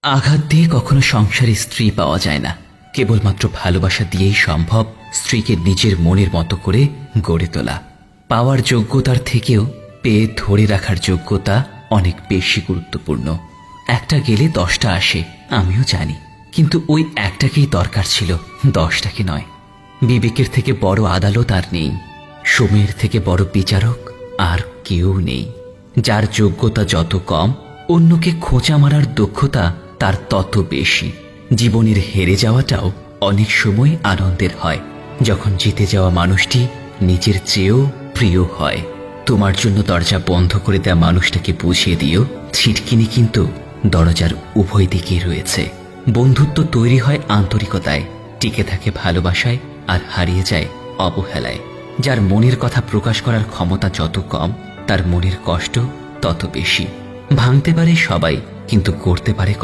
আঘাত দিয়ে কখনো সংসারে স্ত্রী পাওয়া যায় না। কেবলমাত্র ভালোবাসা দিয়েই সম্ভব স্ত্রীকে নিজের মনের মতো করে গড়ে তোলা। পাওয়ার যোগ্যতার থেকেও পেয়ে ধরে রাখার যোগ্যতা অনেক বেশি গুরুত্বপূর্ণ। একটা গেলে 10টা আসে, আমিও জানি, কিন্তু ওই একটাকেই দরকার ছিল, 10টাকে নয়। বিবেকের থেকে বড় আদালত আর নেই, সময়ের থেকে বড় বিচারক আর কেউ নেই। যার যোগ্যতা যত কম, অন্যকে খোঁচা মারার দক্ষতা তার তত বেশি। জীবনের হেরে যাওয়াটাও অনেক সময় আনন্দের হয়, যখন জিতে যাওয়া মানুষটি নিজের চেয়েও প্রিয় হয়। তোমার জন্য দরজা বন্ধ করে দেওয়া মানুষটাকে বুঝিয়ে দিও, ছিটকিনি কিন্তু দরজার উভয় দিকেই রয়েছে। বন্ধুত্ব তৈরি হয় আন্তরিকতায়, টিকে থাকে ভালোবাসায়, আর হারিয়ে যায় অবহেলায়। যার মনের কথা প্রকাশ করার ক্ষমতা যত কম, তার মনের কষ্ট তত বেশি। ভাঙতে পারে সবাই, কিন্তু করতে পারে